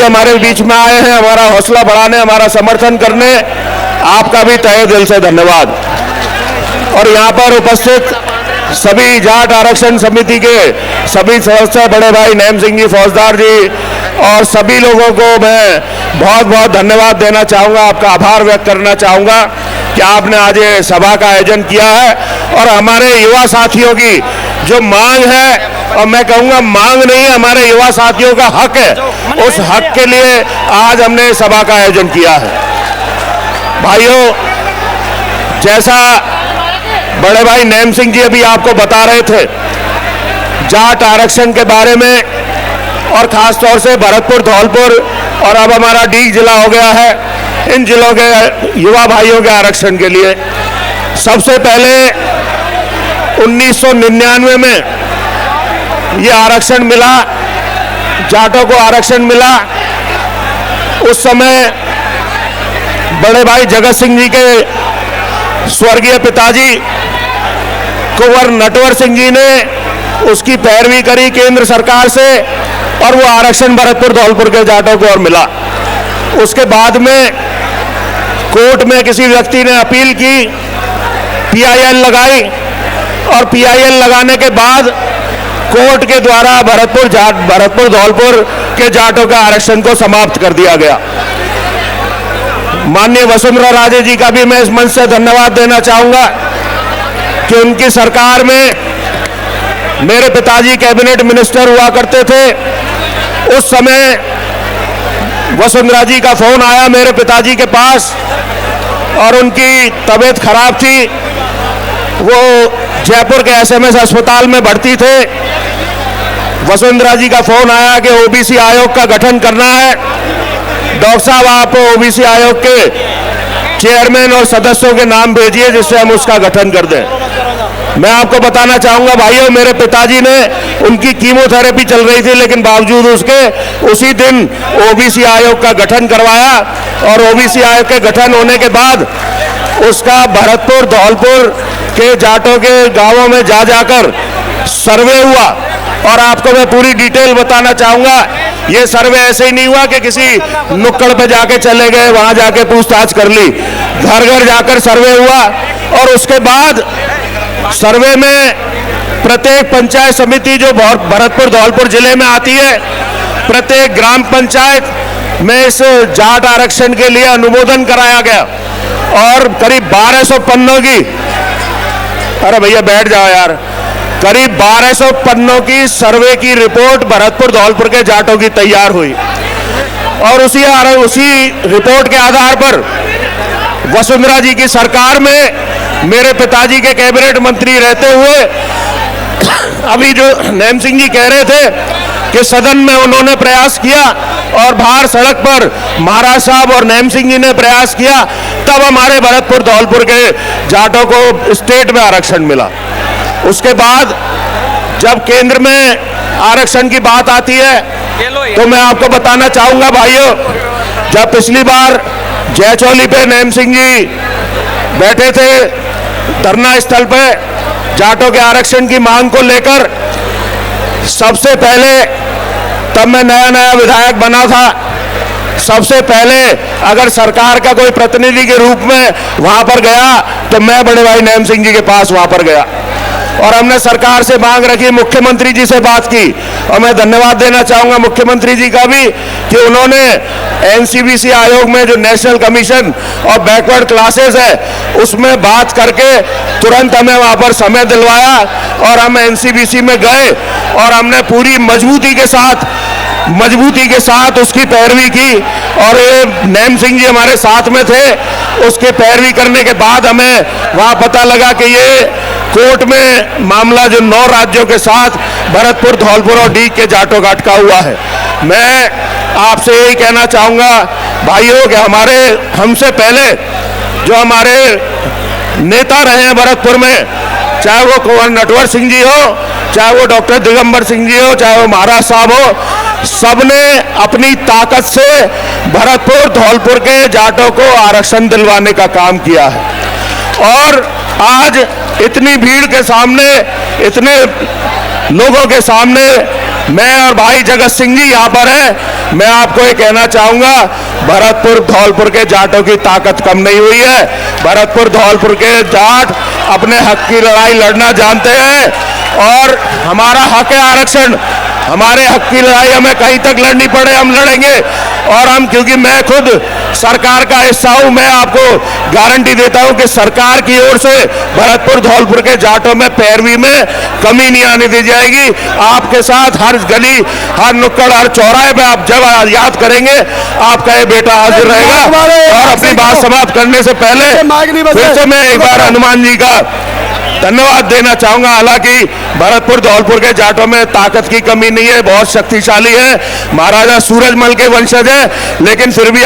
हमारे बीच में आए हैं हमारा हौसला बढ़ाने, हमारा समर्थन करने, आपका भी तहे दिल से धन्यवाद। और यहाँ पर उपस्थित सभी जाट आरक्षण समिति के सभी सदस्य, बड़े भाई नैम सिंह जी फौजदार जी और सभी लोगों को मैं बहुत बहुत धन्यवाद देना चाहूँगा, आपका आभार व्यक्त करना चाहूँगा कि आपने आज ये सभा का आयोजन किया है। और हमारे युवा साथियों की जो मांग है, और मैं कहूँगा मांग नहीं है, हमारे युवा साथियों का हक है, उस हक के लिए आज हमने सभा का आयोजन किया है। भाइयों, जैसा बड़े भाई नैम सिंह जी अभी आपको बता रहे थे जाट आरक्षण के बारे में, और खास तौर से भरतपुर, धौलपुर और अब हमारा डीग जिला हो गया है, इन जिलों के युवा भाइयों के आरक्षण के लिए सबसे पहले 1999 में ये आरक्षण मिला, जाटों को आरक्षण मिला। उस समय बड़े भाई जगत सिंह जी के स्वर्गीय पिताजी कुंवर नटवर सिंह जी ने उसकी पैरवी करी केंद्र सरकार से, और वो आरक्षण भरतपुर धौलपुर के जाटों को और मिला। उसके बाद में कोर्ट में किसी व्यक्ति ने अपील की, PIL लगाई, और PIL लगाने के बाद कोर्ट के द्वारा भरतपुर धौलपुर के जाटों के आरक्षण को समाप्त कर दिया गया। माननीय वसुंधरा राजे जी का भी मैं इस मंच से धन्यवाद देना चाहूंगा कि उनकी सरकार में मेरे पिताजी कैबिनेट मिनिस्टर हुआ करते थे। उस समय वसुंधरा जी का फोन आया मेरे पिताजी के पास, और उनकी तबीयत खराब थी, वो जयपुर के SMS अस्पताल में भर्ती थे। वसुंधरा जी का फोन आया कि OBC आयोग का गठन करना है, डॉक्टर साहब आप OBC आयोग के चेयरमैन और सदस्यों के नाम भेजिए जिससे हम उसका गठन कर दें। मैं आपको बताना चाहूंगा भाइयों, मेरे पिताजी ने, उनकी कीमोथेरेपी चल रही थी, लेकिन बावजूद उसके उसी दिन OBC आयोग का गठन करवाया, और OBC आयोग के गठन होने के बाद उसका भरतपुर धौलपुर के जाटों के गांवों में जाकर सर्वे हुआ। और आपको मैं पूरी डिटेल बताना चाहूंगा, ये सर्वे ऐसे ही नहीं हुआ कि किसी नुक्कड़ पे जाके चले गए, वहां जाके पूछताछ कर ली, घर घर जाकर सर्वे हुआ। और उसके बाद सर्वे में प्रत्येक पंचायत समिति जो भरतपुर धौलपुर जिले में आती है, प्रत्येक ग्राम पंचायत में इस जाट आरक्षण के लिए अनुमोदन कराया गया, और करीब 1200 पन्नों की, अरे भैया बैठ जाओ यार, करीब 1200 पन्नों की सर्वे की रिपोर्ट भरतपुर धौलपुर के जाटों की तैयार हुई। और उसी रिपोर्ट के आधार पर वसुंधरा जी की सरकार में मेरे पिताजी के कैबिनेट मंत्री रहते हुए, अभी जो नैम सिंह जी कह रहे थे कि सदन में उन्होंने प्रयास किया, और बाहर सड़क पर महाराज साहब और नैम सिंह जी ने प्रयास किया, तब हमारे भरतपुर धौलपुर के जाटों को स्टेट में आरक्षण मिला। उसके बाद जब केंद्र में आरक्षण की बात आती है, तो मैं आपको बताना चाहूंगा भाइयों, जब पिछली बार जयचौली पे नैम सिंह जी बैठे थे धरना स्थल पे जाटों के आरक्षण की मांग को लेकर, सबसे पहले, तब मैं नया विधायक बना था, सबसे पहले अगर सरकार का कोई प्रतिनिधि के रूप में वहां पर गया तो मैं बड़े भाई नैम सिंह जी के पास वहां पर गया, और हमने सरकार से मांग रखी, मुख्यमंत्री जी से बात की। और मैं धन्यवाद देना चाहूंगा मुख्यमंत्री जी का भी कि उन्होंने NCBC आयोग में जो नेशनल कमीशन और बैकवर्ड क्लासेस है उसमें बात करके तुरंत हमें वहां पर समय दिलवाया, और हम NCBC में गए और हमने पूरी मजबूती के साथ उसकी पैरवी की। और ये नैम सिंह जी हमारे साथ में थे, उसके पैरवी करने के बाद हमें वहां पता लगा कि ये कोर्ट में मामला जो 9 राज्यों के साथ भरतपुर धौलपुर और डीग के जाटों का अटका हुआ है। मैं आपसे यही कहना चाहूंगा भाइयों कि हमसे पहले जो हमारे नेता रहे हैं भरतपुर में, चाहे वो कुंवर नटवर सिंह जी हो, चाहे वो डॉक्टर दिगंबर सिंह जी हो, चाहे वो महाराज साहब हो, सबने अपनी ताकत से भरतपुर धौलपुर के जाटों को आरक्षण दिलवाने का काम किया है। और आज इतनी भीड़ के सामने, इतने लोगों के सामने मैं और भाई जगत सिंह जी यहाँ पर हैं, मैं आपको ये कहना चाहूंगा, भरतपुर धौलपुर के जाटों की ताकत कम नहीं हुई है। भरतपुर धौलपुर के जाट अपने हक की लड़ाई लड़ना जानते हैं और हमारा हक है आरक्षण। हमारे हक की लड़ाई हमें कहीं तक लड़नी पड़े हम लड़ेंगे। और हम, क्योंकि मैं खुद सरकार का हिस्सा हूं, मैं आपको गारंटी देता हूं कि सरकार की ओर से भरतपुर धौलपुर के जाटों में पैरवी में कमी नहीं आने दी जाएगी। आपके साथ हर गली, हर नुक्कड़, हर चौराहे पे आप जब याद करेंगे आपका ये बेटा हाजिर रहेगा। और अपनी बात समाप्त करने से पहले फिर से मैं एक बार हनुमान जी का धन्यवाद देना चाहूंगा। हालांकि भरतपुर धौलपुर के जाटों में ताकत की कमी नहीं है, बहुत शक्तिशाली है, महाराजा सूरजमल के वंशज है, लेकिन फिर भी